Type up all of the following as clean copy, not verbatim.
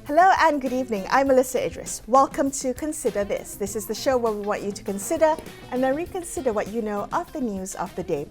Hello and good evening. I'm Melisa Idris. Welcome to Consider This. This is the show where we want you to consider and then reconsider what you know of the news of the day.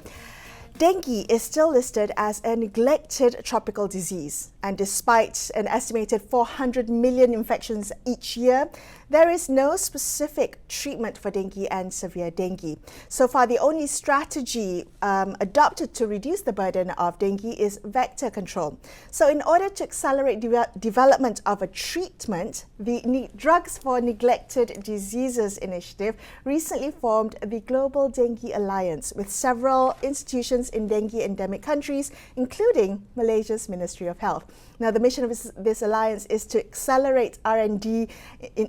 Dengue is still listed as a neglected tropical disease, and despite an estimated 400 million infections each year, there is no specific treatment for dengue and severe dengue. So far, the only strategy adopted to reduce the burden of dengue is vector control. So in order to accelerate development of a treatment, the Drugs for Neglected Diseases initiative recently formed the Global Dengue Alliance with several institutions in dengue-endemic countries, including Malaysia's Ministry of Health. Now, the mission of this alliance is to accelerate R&D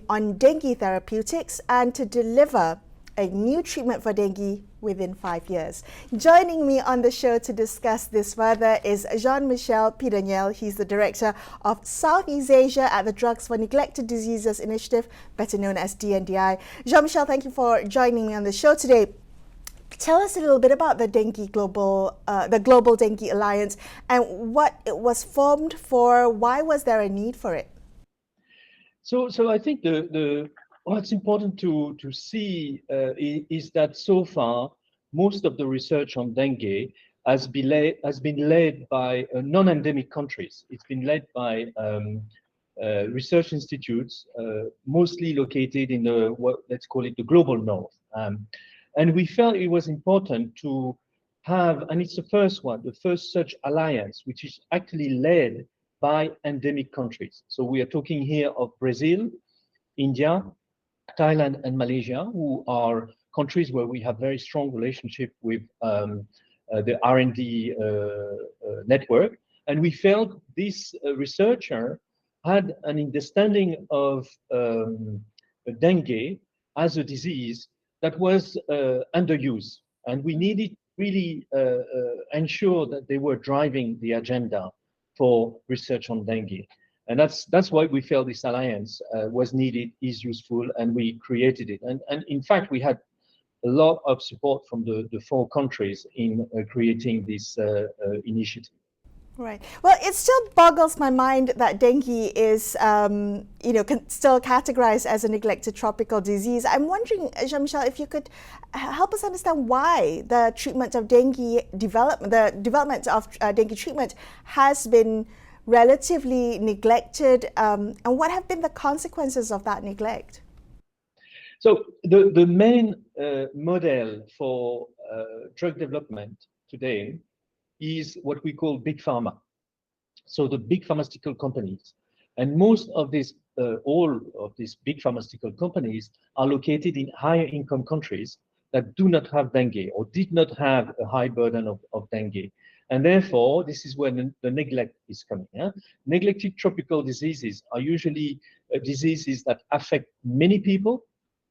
on dengue therapeutics and to deliver a new treatment for dengue within 5 years. Joining me on the show to discuss this further is Jean-Michel Piedagnel. He's the Director of Southeast Asia at the Drugs for Neglected Diseases Initiative, better known as DNDI. Jean-Michel, thank you for joining me on the show today. Tell us a little bit about the Global Dengue Alliance and what it was formed for. Why was there a need for it? So I think what's important to see is that so far most of the research on dengue has been led by non-endemic countries. It's been led by research institutes, mostly located in let's call it the global north. And we felt it was important to have, and it's the first such alliance, which is actually led by endemic countries. So we are talking here of Brazil, India, Thailand, and Malaysia, who are countries where we have very strong relationship with the R&D network. And we felt this researcher had an understanding of dengue as a disease that was underused, and we needed really ensure that they were driving the agenda for research on dengue. And that's why we felt this alliance was needed, is useful, and we created it. And in fact, we had a lot of support from the 4 countries in creating this initiative. Right. Well, it still boggles my mind that dengue is, still categorized as a neglected tropical disease. I'm wondering, Jean-Michel, if you could help us understand why the treatment of dengue development of dengue treatment has been relatively neglected, and what have been the consequences of that neglect? So the main model for drug development today is what we call big pharma. So the big pharmaceutical companies, and most of these, all of these big pharmaceutical companies are located in higher income countries that do not have dengue or did not have a high burden of dengue. And therefore, this is where the neglect is coming. Neglected tropical diseases are usually diseases that affect many people,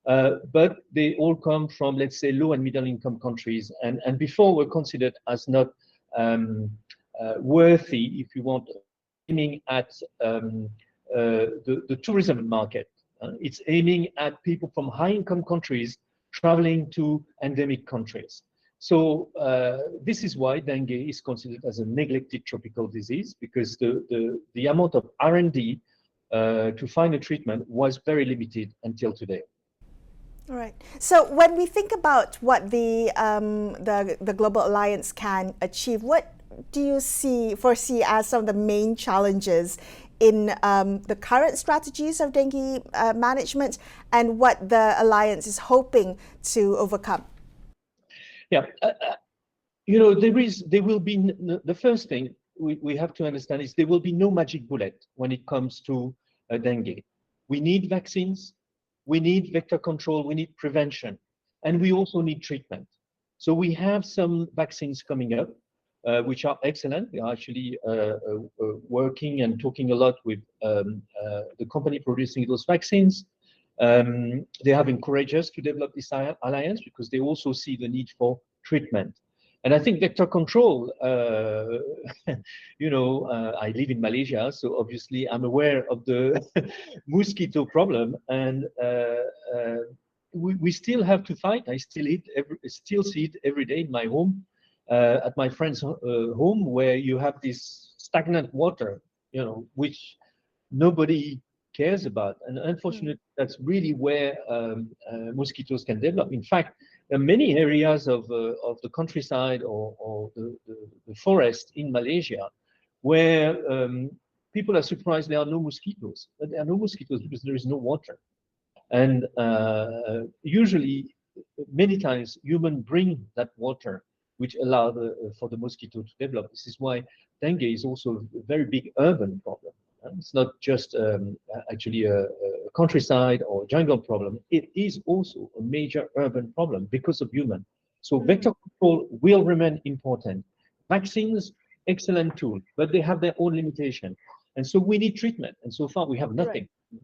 but they all come from, let's say, low and middle income countries, and before were considered as not worthy, if you want, aiming at the tourism market. It's aiming at people from high-income countries traveling to endemic countries. So this is why dengue is considered as a neglected tropical disease, because the amount of R&D to find a treatment was very limited until today. All right. So when we think about what the Global Alliance can achieve, what do you foresee as some of the main challenges in the current strategies of dengue management, and what the Alliance is hoping to overcome? Yeah, there will be, the first thing we have to understand is there will be no magic bullet when it comes to dengue. We need vaccines. We need vector control, we need prevention, and we also need treatment. So we have some vaccines coming up, which are excellent. We are actually working and talking a lot with the company producing those vaccines. They have encouraged us to develop this alliance because they also see the need for treatment. And I think vector control, I live in Malaysia, so obviously I'm aware of the mosquito problem, and we still have to fight. I still see it every day in my home, at my friend's home, where you have this stagnant water, which nobody cares about. And unfortunately, that's really where mosquitoes can develop. In fact, there are many areas of the countryside or the forest in Malaysia where people are surprised there are no mosquitoes. But there are no mosquitoes because there is no water. And usually, many times, humans bring that water, which allow for the mosquito to develop. This is why dengue is also a very big urban problem. It's not just actually a countryside or jungle problem. It is also a major urban problem because of human. So vector control will remain important. Vaccines, excellent tool, but they have their own limitation. And so we need treatment. And so far we have nothing. Right.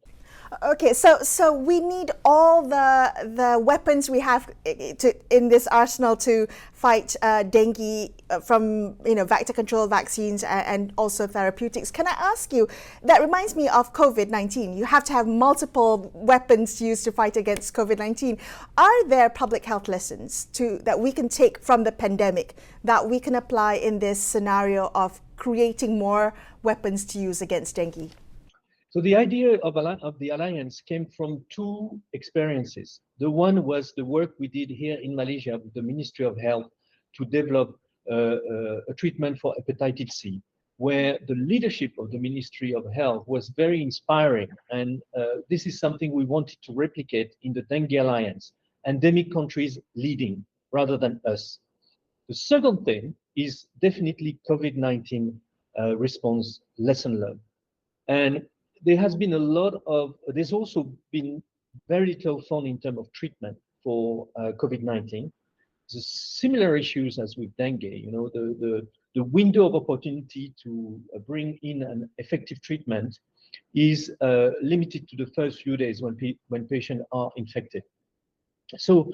Okay, so we need all the weapons we have in this arsenal to fight dengue, from vector control, vaccines, and also therapeutics. Can I ask you? That reminds me of COVID-19. You have to have multiple weapons used to fight against COVID-19. Are there public health lessons that we can take from the pandemic that we can apply in this scenario of creating more weapons to use against dengue? So the idea of the alliance came from two experiences. The one was the work we did here in Malaysia with the Ministry of Health to develop a treatment for hepatitis C, where the leadership of the Ministry of Health was very inspiring. And this is something we wanted to replicate in the Dengue Alliance, endemic countries leading rather than us. The second thing is definitely COVID-19 response lesson learned. And there has been there's also been very little fun in terms of treatment for COVID-19. There's similar issues as with dengue. The window of opportunity to bring in an effective treatment is limited to the first few days when patients are infected. So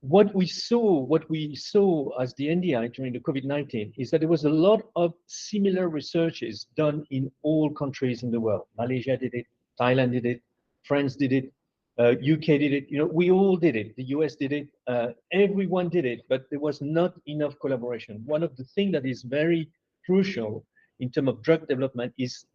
what we saw as the NDI during the COVID-19 is that there was a lot of similar researches done in all countries in the world. Malaysia did it, Thailand did it, France did it, UK did it. We all did it. The US did it. Everyone did it, but there was not enough collaboration. One of the things that is very crucial in terms of drug development is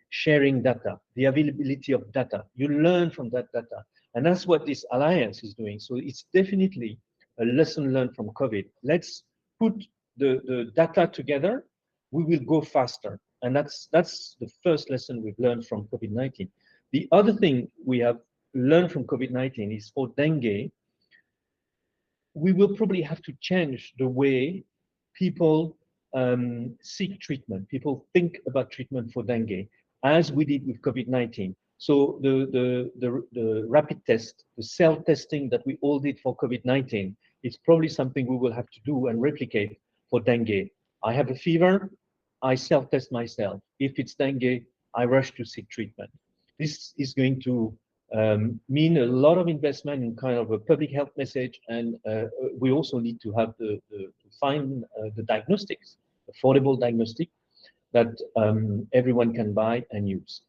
sharing data, the availability of data. You learn from that data. And that's what this alliance is doing. So it's definitely a lesson learned from COVID. Let's put the data together. We will go faster. And that's the first lesson we've learned from COVID-19. The other thing we have learned from COVID-19 is for dengue, we will probably have to change the way people seek treatment. People think about treatment for dengue, as we did with COVID-19. So the rapid test, the self-testing that we all did for COVID-19, is probably something we will have to do and replicate for dengue. I have a fever, I self-test myself. If it's dengue, I rush to seek treatment. This is going to mean a lot of investment in kind of a public health message, and we also need to have to find the diagnostics, affordable diagnostic that everyone can buy and use.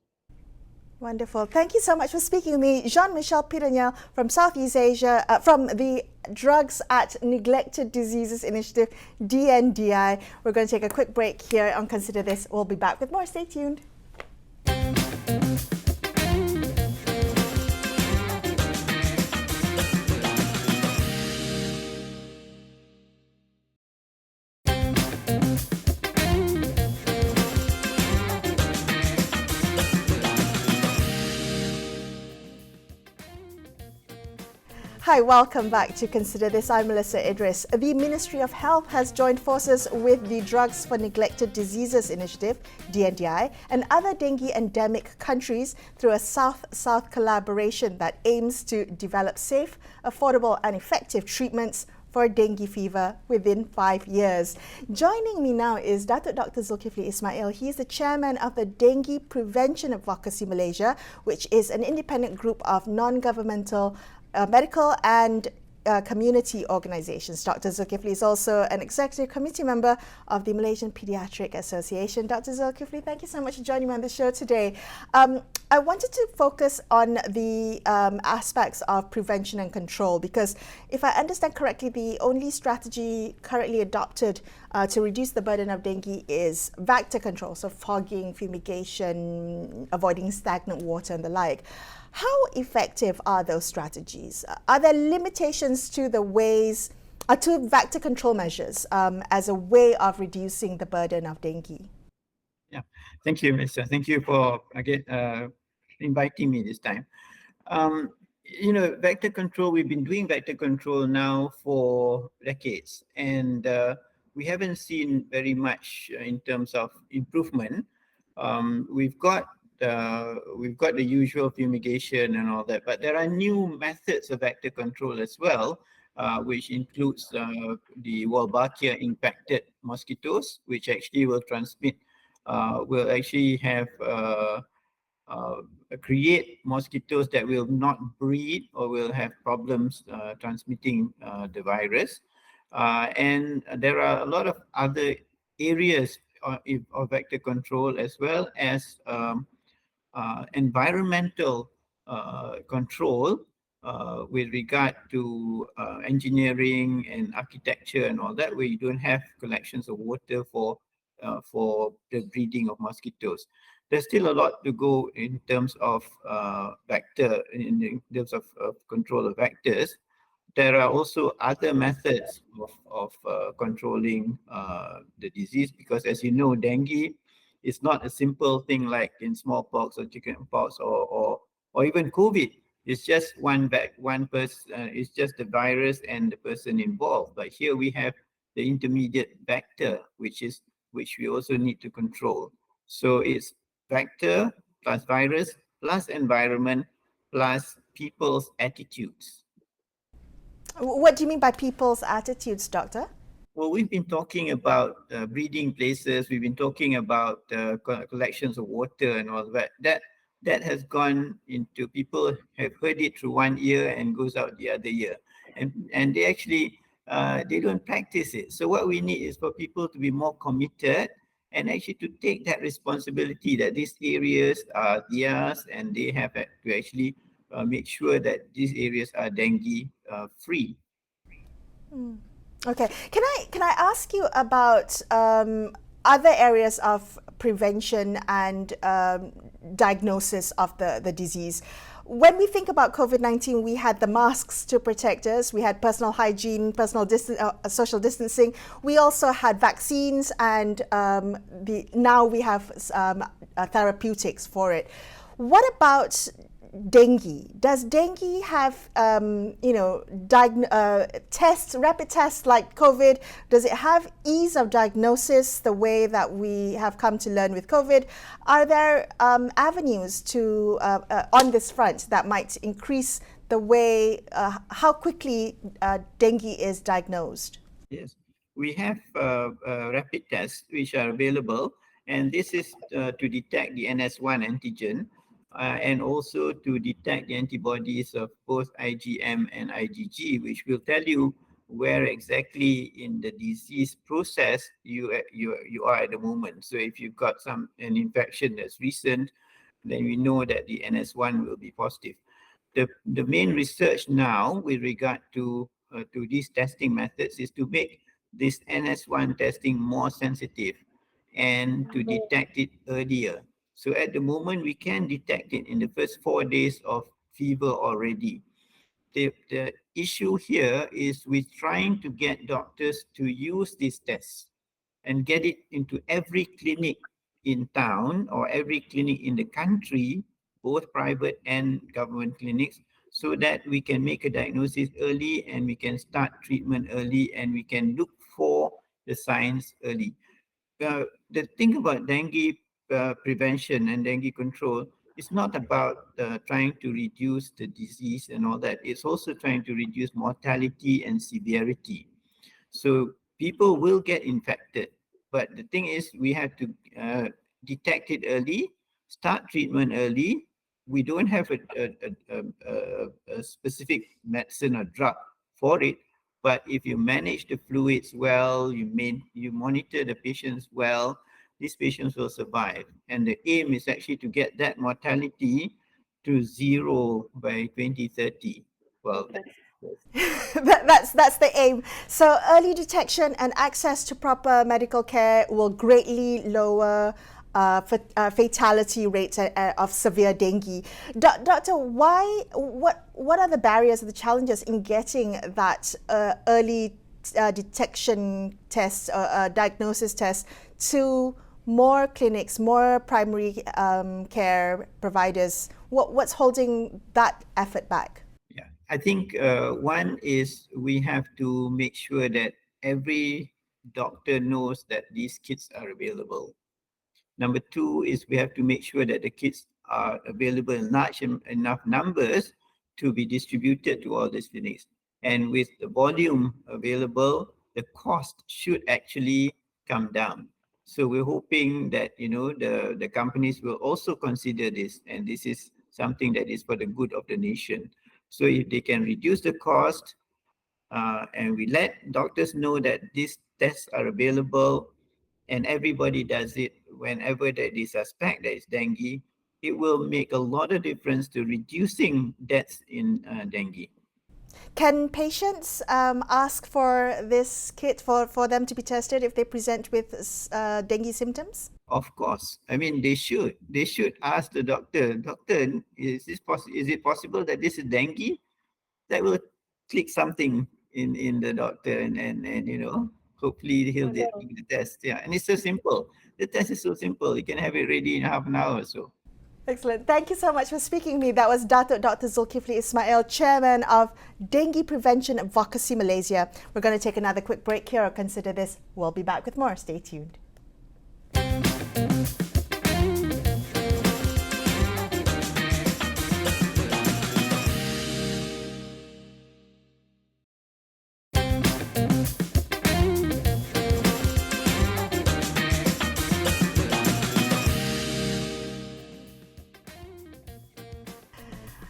Wonderful. Thank you so much for speaking with me. Jean-Michel Piedagnel from Southeast Asia, from the Drugs at Neglected Diseases Initiative, DNDI. We're going to take a quick break here on Consider This. We'll be back with more. Stay tuned. Hi, welcome back to Consider This. I'm Melisa Idris. The Ministry of Health has joined forces with the Drugs for Neglected Diseases Initiative, DNDI, and other dengue-endemic countries through a South-South collaboration that aims to develop safe, affordable and effective treatments for dengue fever within 5 years. Joining me now is Datuk Dr Zulkifli Ismail. He is the chairman of the Dengue Prevention Advocacy Malaysia, which is an independent group of non-governmental medical and community organizations. Dr. Zulkifli is also an executive committee member of the Malaysian Pediatric Association. Dr. Zulkifli, thank you so much for joining me on the show today. I wanted to focus on the aspects of prevention and control, because if I understand correctly, the only strategy currently adopted to reduce the burden of dengue is vector control, so fogging, fumigation, avoiding stagnant water and the like. How effective are those strategies? Are there limitations to the ways, to vector control measures as a way of reducing the burden of dengue? Yeah, thank you, Melisa. Thank you for again inviting me this time. Vector control, we've been doing vector control now for decades, and we haven't seen very much in terms of improvement. We've got the usual fumigation and all that, but there are new methods of vector control as well, which includes the Wolbachia infected mosquitoes, which actually will transmit, will actually have create mosquitoes that will not breed or will have problems transmitting the virus. And there are a lot of other areas of vector control, as well as environmental control with regard to engineering and architecture and all that, where you don't have collections of water for the breeding of mosquitoes. There's still a lot to go in terms of vector, in terms of control of vectors. There are also other methods of controlling the disease, because as you know, dengue is not a simple thing like in smallpox or chickenpox or even COVID. It's just one person, it's just the virus and the person involved. But here we have the intermediate vector, which we also need to control. So it's vector plus virus plus environment plus people's attitudes. What do you mean by people's attitudes, Doctor? Well, we've been talking about breeding places. We've been talking about collections of water and all that. That has gone into, people have heard it through one ear and goes out the other ear, and they actually they don't practice it. So what we need is for people to be more committed and actually to take that responsibility that these areas are theirs, and they have to actually make sure that these areas are dengue free. Okay, can I ask you about other areas of prevention and diagnosis of the disease? When we think about COVID-19, we had the masks to protect us. We had personal hygiene, social distancing. We also had vaccines, and now we have therapeutics for it. What about dengue? Does dengue have rapid tests like COVID? Does it have ease of diagnosis the way that we have come to learn with COVID? Are there avenues to on this front that might increase the way how quickly dengue is diagnosed? Yes, we have rapid tests which are available, and this is to detect the NS1 antigen. And also to detect the antibodies of both IgM and IgG, which will tell you where exactly in the disease process you are at the moment. So if you've got an infection that's recent, then we know that the NS1 will be positive. The main research now with regard to these testing methods is to make this NS1 testing more sensitive and to detect it earlier. So at the moment, we can detect it in the first 4 days of fever already. The issue here is with trying to get doctors to use these tests and get it into every clinic in town or every clinic in the country, both private and government clinics, so that we can make a diagnosis early and we can start treatment early and we can look for the signs early. The thing about dengue prevention and dengue control is not about trying to reduce the disease and all that. It's also trying to reduce mortality and severity. So people will get infected, but the thing is we have to detect it early, start treatment early. We don't have a specific medicine or drug for it. But if you manage the fluids well, you monitor the patients well, these patients will survive. And the aim is actually to get that mortality to zero by 2030. Well, That's the aim. So early detection and access to proper medical care will greatly lower fatality rates of severe dengue. Doctor, what are the barriers or the challenges in getting that early detection test or diagnosis test to more clinics, more primary care providers? What's holding that effort back? yeah, I think one is we have to make sure that every doctor knows that these kits are available. Number two is we have to make sure that the kits are available in large enough numbers to be distributed to all these clinics. And with the volume available, the cost should actually come down. So we're hoping that, you know, the companies will also consider this, and this is something that is for the good of the nation. So if they can reduce the cost, and we let doctors know that these tests are available and everybody does it whenever they suspect that it's dengue, it will make a lot of difference to reducing deaths in dengue. Can patients ask for this kit for them to be tested if they present with dengue symptoms? Of course. I mean, they should ask the doctor, doctor, is it possible that this is dengue? That will click something in the doctor, and you know, hopefully he'll do the test. Yeah, and it's so simple. The test is so simple. You can have it ready in half an hour or so. Excellent. Thank you so much for speaking to me. That was Datuk Dr Zulkifli Ismail, Chairman of Dengue Prevention Advocacy Malaysia. We're going to take another quick break here. Consider this. We'll be back with more. Stay tuned.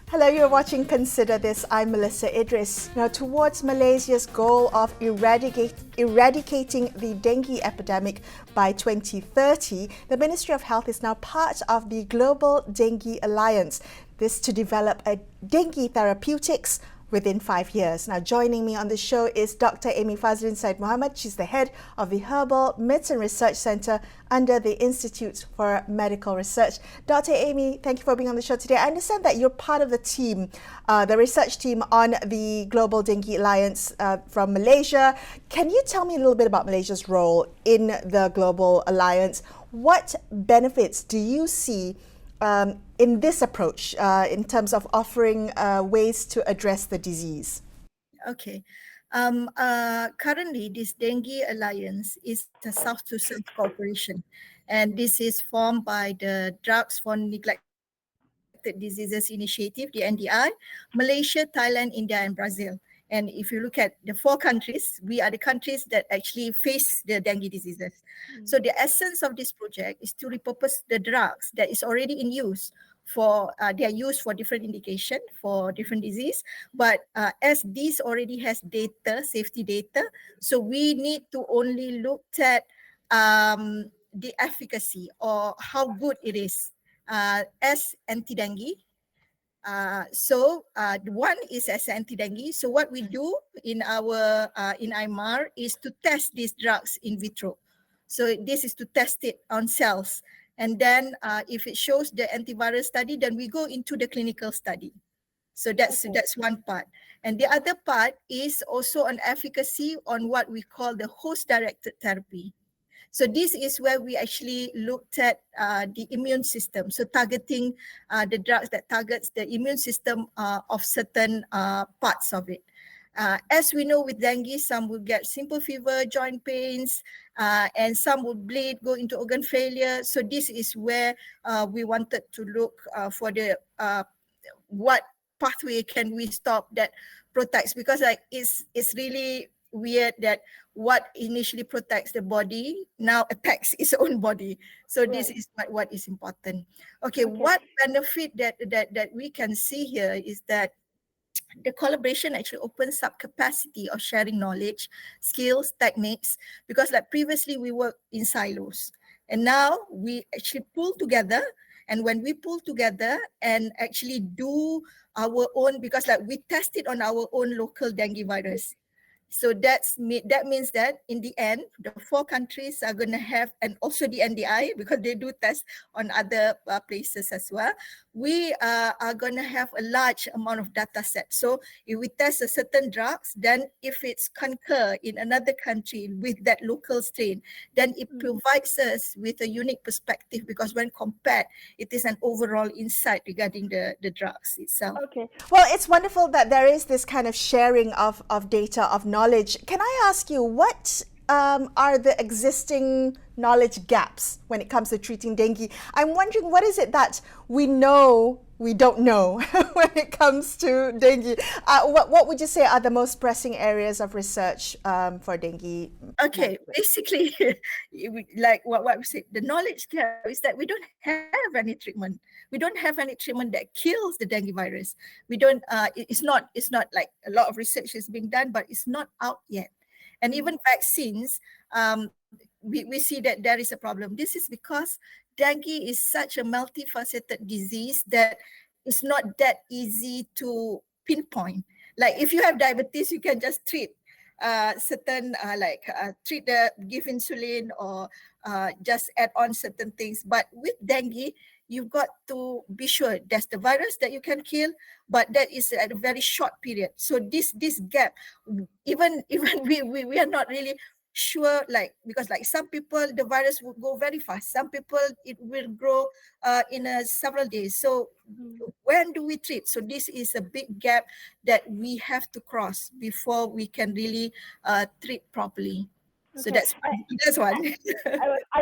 Hello, you're watching Consider This. I'm Melisa Idris. Now, towards Malaysia's goal of eradicating the dengue epidemic by 2030, the Ministry of Health is now part of the Global Dengue Alliance. This to develop a dengue therapeutics within 5 years. Now, joining me on the show is Dr. Amy Fazlin Syed Mohamed. She's the head of the Herbal Medicine Research Centre under the Institute for Medical Research. Dr. Amy, thank you for being on the show today. I understand that you're part of the team, the research team on the Global Dengue Alliance from Malaysia. Can you tell me a little bit about Malaysia's role in the Global Alliance? What benefits do you see in this approach in terms of offering ways to address the disease? Okay. Currently, this Dengue Alliance is a South-to-South cooperation, and this is formed by the Drugs for Neglected Diseases Initiative, the NDI, Malaysia, Thailand, India, and Brazil. And if you look at the 4 countries, we are the countries that actually face the dengue diseases. So the essence of this project is to repurpose the drugs that is already in use for, they are used for different indication, for different disease. But as this already has data, safety data, so we need to only look at the efficacy or how good it is as anti-dengue. One is as anti-dengue. So what we do in our in IMAR is to test these drugs in vitro. So this is to test it on cells, and then if it shows the antiviral study, then we go into the clinical study. So that's one part, and the other part is also an efficacy on what we call the host-directed therapy. So this is where we actually looked at the immune system. So targeting the drugs that targets the immune system of certain parts of it. As we know with dengue, some will get simple fever, joint pains, and some will bleed, go into organ failure. So this is where we wanted to look for the what pathway can we stop that protects, because like it's really weird that what initially protects the body now attacks its own body. So this is what is important. Okay, what benefit that we can see here is that the collaboration actually opens up capacity of sharing knowledge, skills, techniques, because like previously we worked in silos and now we actually pull together. And when we pull together and actually do our own, because like we test it on our own local dengue virus. So that means that in the end, the 4 countries are going to have, and also the NDI, because they do test on other places as well. We are going to have a large amount of data set. So if we test a certain drugs, then if it's concur in another country with that local strain, then it provides us with a unique perspective, because when compared, it is an overall insight regarding the drugs itself. Okay. Well, it's wonderful that there is this kind of sharing of data, of knowledge. Can I ask you, what are the existing knowledge gaps when it comes to treating dengue? I'm wondering, what is it that we know we don't know when it comes to dengue? What would you say are the most pressing areas of research for dengue? Okay, basically, like what we said, the knowledge gap is that we don't have any treatment. We don't have any treatment that kills the dengue virus. We don't. It's not like a lot of research is being done, but it's not out yet. And even vaccines, we see that there is a problem. This is because dengue is such a multifaceted disease that it's not that easy to pinpoint. Like if you have diabetes, you can just treat certain give insulin or just add on certain things. But with dengue, you've got to be sure that's the virus that you can kill, but that is at a very short period. So this gap, even we are not really sure, like, because like some people the virus will go very fast, some people it will grow in several days. So when do we treat? So this is a big gap that we have to cross before we can really treat properly. So Okay. that's one.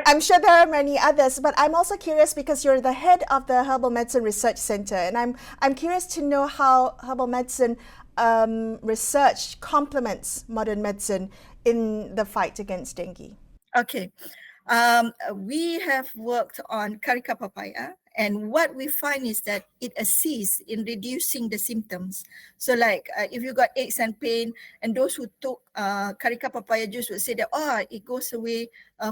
I'm sure there are many others, but I'm also curious because you're the head of the Herbal Medicine Research Center, and I'm curious to know how herbal medicine research complements modern medicine in the fight against dengue. Okay. We have worked on carica papaya, and what we find is that it assists in reducing the symptoms. So like if you got aches and pain, and those who took carica papaya juice would say that, it goes away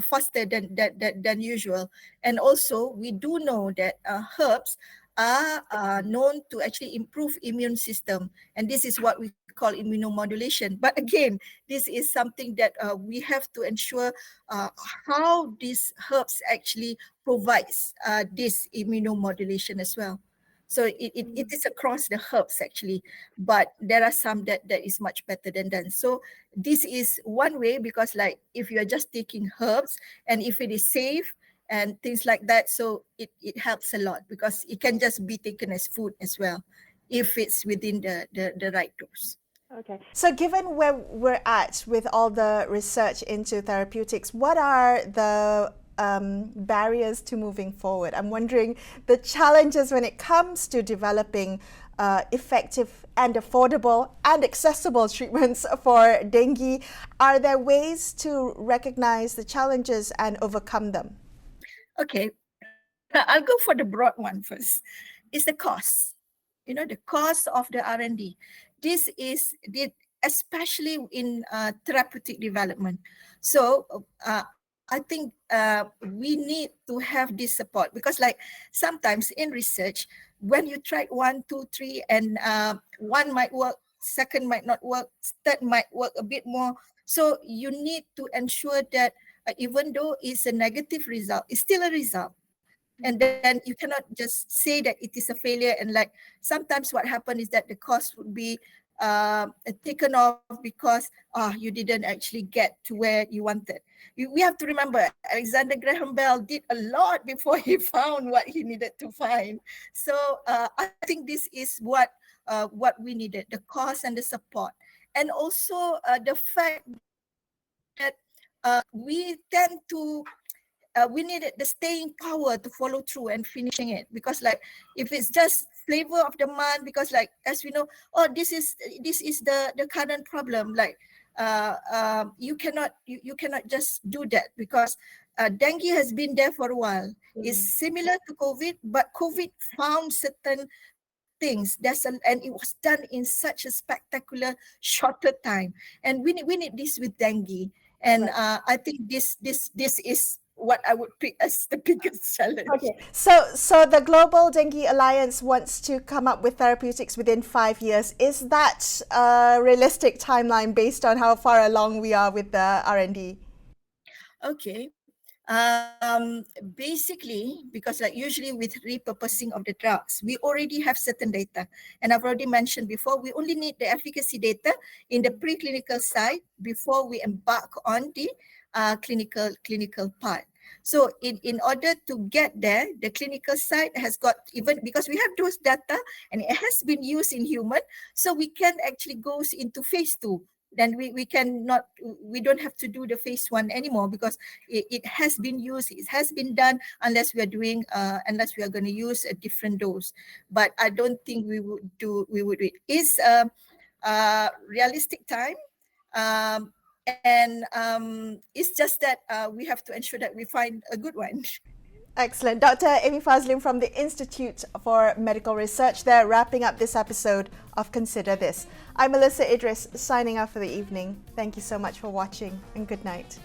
faster than usual. And also we do know that herbs are known to actually improve immune system, and this is what we call immunomodulation. But again, this is something that we have to ensure how these herbs actually provides this immunomodulation as well. So it is across the herbs actually, but there are some that is much better than that. So this is one way, because like if you are just taking herbs and if it is safe and things like that, so it helps a lot, because it can just be taken as food as well if it's within the right dose. Okay. So given where we're at with all the research into therapeutics, what are the barriers to moving forward? I'm wondering the challenges when it comes to developing effective and affordable and accessible treatments for dengue. Are there ways to recognize the challenges and overcome them? Okay, I'll go for the broad one first. It's the cost. The cost of the R&D. This is especially in therapeutic development. So I think we need to have this support, because like sometimes in research, when you try 1, 2, 3, and one might work, second might not work, third might work a bit more. So you need to ensure that even though it's a negative result, it's still a result. And then you cannot just say that it is a failure. And like sometimes what happens is that the cost would be taken off because you didn't actually get to where you wanted. We have to remember Alexander Graham Bell did a lot before he found what he needed to find. So I think this is what we needed, the cost and the support. And also the fact that we tend to we needed the staying power to follow through and finishing it, because like if it's just flavor of the month, because like as we know, this is the current problem, like you cannot just do that, because dengue has been there for a while. It's similar to COVID, but COVID found certain things. And it was done in such a spectacular shorter time. And we need this with dengue. And I think this is what I would pick as the biggest challenge. Okay, so the Global Dengue Alliance wants to come up with therapeutics within 5 years. Is that a realistic timeline based on how far along we are with the R&D? Okay. Basically, because like usually with repurposing of the drugs, we already have certain data. And I've already mentioned before, we only need the efficacy data in the preclinical side before we embark on the clinical part. So in order to get there, the clinical side has got, even because we have those data and it has been used in human, so we can actually go into phase 2. Then we don't have to do the phase 1 anymore, because it has been used, it has been done, unless we are going to use a different dose. But I don't think we would do it. It's a realistic time. And it's just that we have to ensure that we find a good one. Excellent. Dr. Amy Fazlin from the Institute for Medical Research there, wrapping up this episode of Consider This. I'm Melisa Idris, signing off for the evening. Thank you so much for watching, and good night.